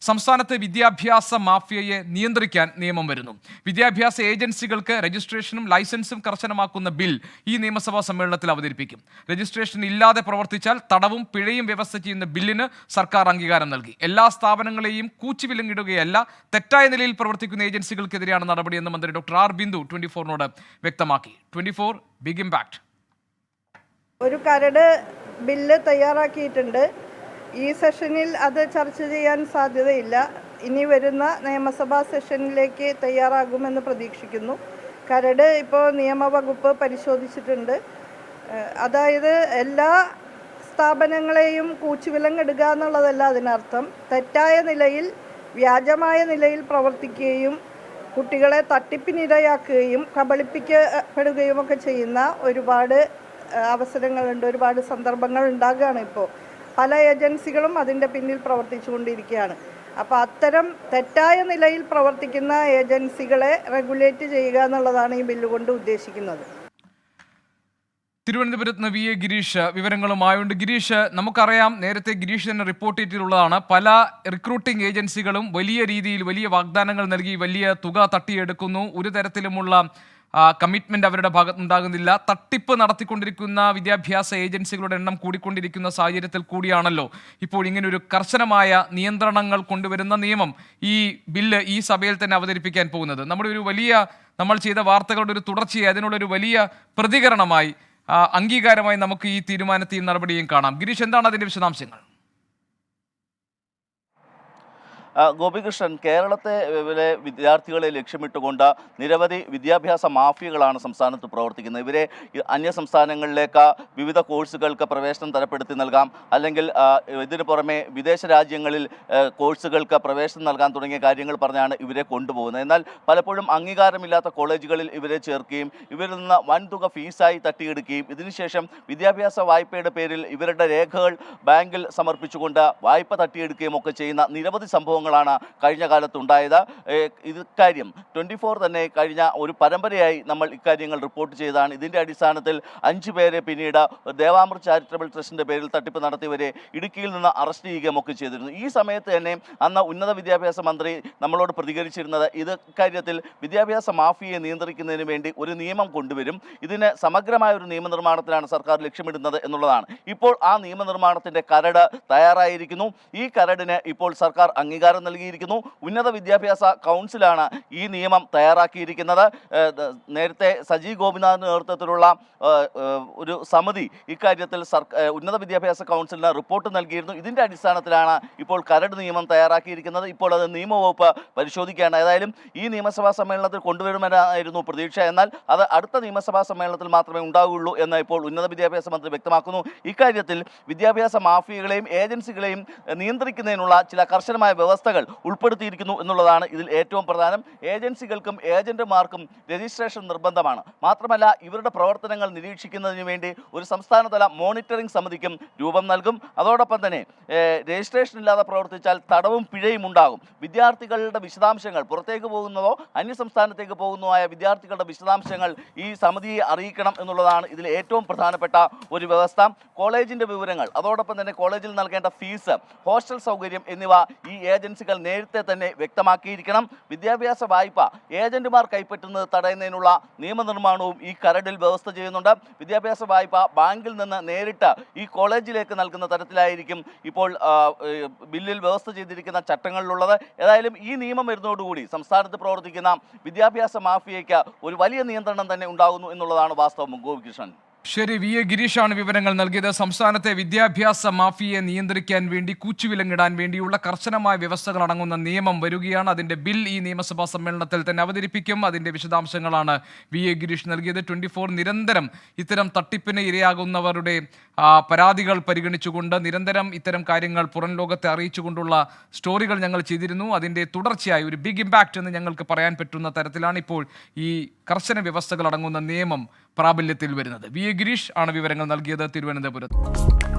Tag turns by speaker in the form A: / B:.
A: സംസ്ഥാനത്തെ വിദ്യാഭ്യാസ മാഫിയയെ നിയന്ത്രിക്കാൻ നിയമം വരുന്നു. വിദ്യാഭ്യാസ ഏജൻസികൾക്ക് രജിസ്ട്രേഷനും ലൈസൻസും കർശനമാക്കുന്ന ബിൽ ഈ നിയമസഭാ സമ്മേളനത്തിൽ അവതരിപ്പിക്കും. രജിസ്ട്രേഷൻ ഇല്ലാതെ പ്രവർത്തിച്ചാൽ തടവും പിഴയും വ്യവസ്ഥ ചെയ്യുന്ന ബില്ലിന് സർക്കാർ അംഗീകാരം നൽകി. എല്ലാ സ്ഥാപനങ്ങളെയും കൂച്ചുവിലങ്ങിടുകയല്ല, തെറ്റായ നിലയിൽ പ്രവർത്തിക്കുന്ന ഏജൻസികൾക്കെതിരെയാണ് നടപടിയെന്ന് മന്ത്രി ഡോക്ടർ ആർ ബിന്ദു 24നോട് വ്യക്തമാക്കി. 24 ബിഗ് ഇമ്പാക്ട്.
B: ഒരു കരട് ബില്ല് തയ്യാറാക്കിയിട്ടുണ്ട്. ഈ സെഷനിൽ അത് ചർച്ച ചെയ്യാൻ സാധ്യതയില്ല. ഇനി വരുന്ന നിയമസഭാ സെഷനിലേക്ക് തയ്യാറാകുമെന്ന് പ്രതീക്ഷിക്കുന്നു. കരട് ഇപ്പോൾ നിയമവകുപ്പ് പരിശോധിച്ചിട്ടുണ്ട്. അതായത് എല്ലാ സ്ഥാപനങ്ങളെയും കൂച്ചുവിലങ്ങിടുക എന്നുള്ളതല്ല അതിനർത്ഥം. തെറ്റായ നിലയിൽ, വ്യാജമായ നിലയിൽ പ്രവർത്തിക്കുകയും കുട്ടികളെ തട്ടിപ്പിനിരയാക്കുകയും കബളിപ്പിക്കപ്പെടുകയും ഒക്കെ ചെയ്യുന്ന ഒരുപാട് അവസരങ്ങളുണ്ട്, ഒരുപാട് സന്ദർഭങ്ങൾ ഉണ്ടാകുകയാണ്. ഇപ്പോൾ പല ഏജൻസികളും അതിൻ്റെ പിന്നിൽ പ്രവർത്തിച്ചുകൊണ്ടിരിക്കുകയാണ്. അപ്പോൾ അത്തരം തെറ്റായ നിലയിൽ പ്രവർത്തിക്കുന്ന ഏജൻസികളെ റെഗുലേറ്റ് ചെയ്യുക എന്നുള്ളതാണ് ഈ ബില്ലുകൊണ്ട് ഉദ്ദേശിക്കുന്നത്.
A: തിരുവനന്തപുരത്ത് നിന്ന് VA ഗിരീഷ് വിവരങ്ങളുമായുണ്ട്. ഗിരീഷ്, നമുക്കറിയാം, നേരത്തെ ഗിരീഷ് തന്നെ റിപ്പോർട്ട് ചെയ്തിട്ടുള്ളതാണ്, പല റിക്രൂട്ടിംഗ് ഏജൻസികളും വലിയ രീതിയിൽ വലിയ വാഗ്ദാനങ്ങൾ നൽകി വലിയ തുക തട്ടിയെടുക്കുന്നു. ഒരു തരത്തിലുമുള്ള കമ്മിറ്റ്മെന്റ് അവരുടെ ഭാഗത്തുനിന്നുണ്ടാകുന്നില്ല. തട്ടിപ്പ് നടത്തിക്കൊണ്ടിരിക്കുന്ന വിദ്യാഭ്യാസ ഏജൻസികളുടെ എണ്ണം കൂടിക്കൊണ്ടിരിക്കുന്ന സാഹചര്യത്തിൽ കൂടിയാണല്ലോ ഇപ്പോൾ ഇങ്ങനൊരു കർശനമായ നിയന്ത്രണങ്ങൾ കൊണ്ടുവരുന്ന നിയമം, ഈ ബില്ല് ഈ സഭയിൽ തന്നെ അവതരിപ്പിക്കാൻ പോകുന്നത്. നമ്മൾ ചെയ്ത വാർത്തകളുടെ ഒരു തുടർച്ചയായി, അതിനുള്ളൊരു വലിയ പ്രതികരണമായി, അംഗീകാരമായി നമുക്ക് ഈ തീരുമാനത്തെയും നടപടിയും കാണാം. ഗിരീഷ്, എന്താണ് അതിൻ്റെ വിശദാംശങ്ങൾ?
C: ഗോപികൃഷ്ണൻ, കേരളത്തെ വിദ്യാർത്ഥികളെ ലക്ഷ്യമിട്ടുകൊണ്ട് നിരവധി വിദ്യാഭ്യാസ മാഫിയകളാണ് സംസ്ഥാനത്ത് പ്രവർത്തിക്കുന്നത്. ഇവരെ അന്യ സംസ്ഥാനങ്ങളിലേക്ക് വിവിധ കോഴ്സുകൾക്ക് പ്രവേശനം തരപ്പെടുത്തി നൽകാം, അല്ലെങ്കിൽ ഇതിനു പുറമെ വിദേശ രാജ്യങ്ങളിൽ കോഴ്സുകൾക്ക് പ്രവേശനം നൽകാൻ തുടങ്ങിയ കാര്യങ്ങൾ പറഞ്ഞാണ് ഇവരെ കൊണ്ടുപോകുന്നത്. എന്നാൽ പലപ്പോഴും അംഗീകാരമില്ലാത്ത കോളേജുകളിൽ ഇവരെ ചേർക്കുകയും ഇവരിൽ നിന്ന് വൻതുക ഫീസായി തട്ടിയെടുക്കുകയും ഇതിനുശേഷം വിദ്യാഭ്യാസ വായ്പയുടെ പേരിൽ ഇവരുടെ രേഖകൾ ബാങ്കിൽ സമർപ്പിച്ചുകൊണ്ട് വായ്പ തട്ടിയെടുക്കുകയും ഒക്കെ ചെയ്യുന്ന നിരവധി സംഭവങ്ങളാണ് കഴിഞ്ഞ കാലത്തുണ്ടായത്. ഇക്കാര്യം 24 തന്നെ കഴിഞ്ഞ ഒരു പരമ്പരയായി നമ്മൾ ഇക്കാര്യങ്ങൾ റിപ്പോർട്ട് ചെയ്തതാണ്. ഇതിൻ്റെ അടിസ്ഥാനത്തിൽ 5 പേരെ പിന്നീട് ദേവാമൃത് ചാരിറ്റബിൾ ട്രസ്റ്റിൻ്റെ പേരിൽ തട്ടിപ്പ് നടത്തിയവരെ ഇടുക്കിയിൽ നിന്ന് അറസ്റ്റ് ചെയ്യുകയും ഒക്കെ ചെയ്തിരുന്നു. ഈ സമയത്ത് തന്നെ അന്ന് ഉന്നത വിദ്യാഭ്യാസ മന്ത്രി നമ്മളോട് പ്രതികരിച്ചിരുന്നത് ഇക്കാര്യത്തിൽ വിദ്യാഭ്യാസ മാഫിയയെ നിയന്ത്രിക്കുന്നതിന് വേണ്ടി ഒരു നിയമം കൊണ്ടുവരും, ഇതിന് സമഗ്രമായ ഒരു നിയമനിർമ്മാണത്തിലാണ് സർക്കാർ ലക്ഷ്യമിടുന്നത് എന്നുള്ളതാണ്. ഇപ്പോൾ ആ നിയമനിർമ്മാണത്തിൻ്റെ കരട് തയ്യാറായിരിക്കുന്നു. ഈ കരടിന് ഇപ്പോൾ സർക്കാർ അംഗീകാരം നൽകിയിരിക്കുന്നു. ഉന്നത വിദ്യാഭ്യാസ കൗൺസിലാണ് ഈ നിയമം തയ്യാറാക്കിയിരിക്കുന്നത്. നേരത്തെ സജി ഗോപിനാഥിന്റെ നേതൃത്വത്തിലുള്ള ഒരു സമിതി ഇക്കാര്യത്തിൽ ഉന്നത വിദ്യാഭ്യാസ കൗൺസിലിന് റിപ്പോർട്ട് നൽകിയിരുന്നു. ഇതിൻ്റെ അടിസ്ഥാനത്തിലാണ് ഇപ്പോൾ കരട് നിയമം തയ്യാറാക്കിയിരിക്കുന്നത്. ഇപ്പോൾ അത് നിയമവകുപ്പ് പരിശോധിക്കുകയാണ്. ഏതായാലും ഈ നിയമസഭാ സമ്മേളനത്തിൽ കൊണ്ടുവരുമെന്നായിരുന്നു പ്രതീക്ഷ. എന്നാൽ അത് അടുത്ത നിയമസഭാ സമ്മേളനത്തിൽ മാത്രമേ ഉണ്ടാവുകയുള്ളൂ എന്ന് ഇപ്പോൾ ഉന്നത വിദ്യാഭ്യാസ മന്ത്രി വ്യക്തമാക്കുന്നു. ഇക്കാര്യത്തിൽ വിദ്യാഭ്യാസ മാഫിയകളെയും ഏജൻസികളെയും നിയന്ത്രിക്കുന്നതിനുള്ള ചില കർശനമായ വ്യവസ്ഥകൾ ഉൾപ്പെടുത്തിയിരിക്കുന്നു എന്നുള്ളതാണ് ഇതിൽ ഏറ്റവും പ്രധാനം. ഏജൻസികൾക്കും ഏജന്റുമാർക്കും രജിസ്ട്രേഷൻ നിർബന്ധമാണ്. മാത്രമല്ല, ഇവരുടെ പ്രവർത്തനങ്ങൾ നിരീക്ഷിക്കുന്നതിന് വേണ്ടി ഒരു സംസ്ഥാനതല മോണിറ്ററിംഗ് സമിതിക്കും രൂപം നൽകും. അതോടൊപ്പം തന്നെ രജിസ്ട്രേഷൻ ഇല്ലാതെ പ്രവർത്തിച്ചാൽ തടവും പിഴയും ഉണ്ടാകും. വിദ്യാർത്ഥികളുടെ വിശദാംശങ്ങൾ, പുറത്തേക്ക് പോകുന്നതോ അന്യസംസ്ഥാനത്തേക്ക് പോകുന്നതോ വിദ്യാർത്ഥികളുടെ വിശദാംശങ്ങൾ ഈ സമിതിയെ അറിയിക്കണം എന്നുള്ളതാണ് ഇതിൽ ഏറ്റവും പ്രധാനപ്പെട്ട ഒരു വ്യവസ്ഥ. കോളേജിൻ്റെ വിവരങ്ങൾ, അതോടൊപ്പം തന്നെ കോളേജിൽ നൽകേണ്ട ഫീസ്, ഹോസ്റ്റൽ സൗകര്യം എന്നിവ ഈ ഏജൻസികൾ നേരത്തെ തന്നെ വ്യക്തമാക്കിയിരിക്കണം. വിദ്യാഭ്യാസ വായ്പ ഏജന്റുമാർ കൈപ്പറ്റുന്നത് തടയുന്നതിനുള്ള നിയമനിർമ്മാണവും ഈ കരടിൽ വ്യവസ്ഥ ചെയ്യുന്നുണ്ട്. വിദ്യാഭ്യാസ വായ്പ ബാങ്കിൽ നിന്ന് നേരിട്ട് ഈ കോളേജിലേക്ക് നൽകുന്ന തരത്തിലായിരിക്കും ഇപ്പോൾ ബില്ലിൽ വ്യവസ്ഥ ചെയ്തിരിക്കുന്ന ചട്ടങ്ങളിലുള്ളത്. ഏതായാലും ഈ നിയമം വരുന്നതോടുകൂടി സംസ്ഥാനത്ത് പ്രവർത്തിക്കുന്ന വിദ്യാഭ്യാസ മാഫിയയ്ക്ക് ഒരു വലിയ നിയന്ത്രണം തന്നെ ഉണ്ടാകുന്നു എന്നുള്ളതാണ് വാസ്തവം. ഗോപികൃഷ്ണൻ.
A: ശരി, VA ഗിരീഷാണ് വിവരങ്ങൾ നൽകിയത്. സംസ്ഥാനത്തെ വിദ്യാഭ്യാസ മാഫിയയെ നിയന്ത്രിക്കാൻ വേണ്ടി, കൂച്ചുവിലങ്ങിടാൻ വേണ്ടിയുള്ള കർശനമായ വ്യവസ്ഥകൾ അടങ്ങുന്ന നിയമം വരികയാണ്. അതിന്റെ ബിൽ ഈ നിയമസഭാ സമ്മേളനത്തിൽ തന്നെ അവതരിപ്പിക്കും. അതിന്റെ വിശദാംശങ്ങളാണ് VA ഗിരീഷ് നൽകിയത്. 24 നിരന്തരം ഇത്തരം തട്ടിപ്പിന് ഇരയാകുന്നവരുടെ പരാതികൾ പരിഗണിച്ചുകൊണ്ട് നിരന്തരം ഇത്തരം കാര്യങ്ങൾ പുറം ലോകത്തെ അറിയിച്ചുകൊണ്ടുള്ള സ്റ്റോറികൾ ഞങ്ങൾ ചെയ്തിരുന്നു. അതിന്റെ തുടർച്ചയായി ഒരു ബിഗ് ഇമ്പാക്റ്റ് എന്ന് ഞങ്ങൾക്ക് പറയാൻ പറ്റുന്ന തരത്തിലാണ് ഇപ്പോൾ ഈ കർശന വ്യവസ്ഥകൾ അടങ്ങുന്ന നിയമം പ്രാബല്യത്തിൽ വരുന്നത്. VA ഗിരീഷ് ആണ് വിവരങ്ങൾ നൽകിയത് തിരുവനന്തപുരത്ത്.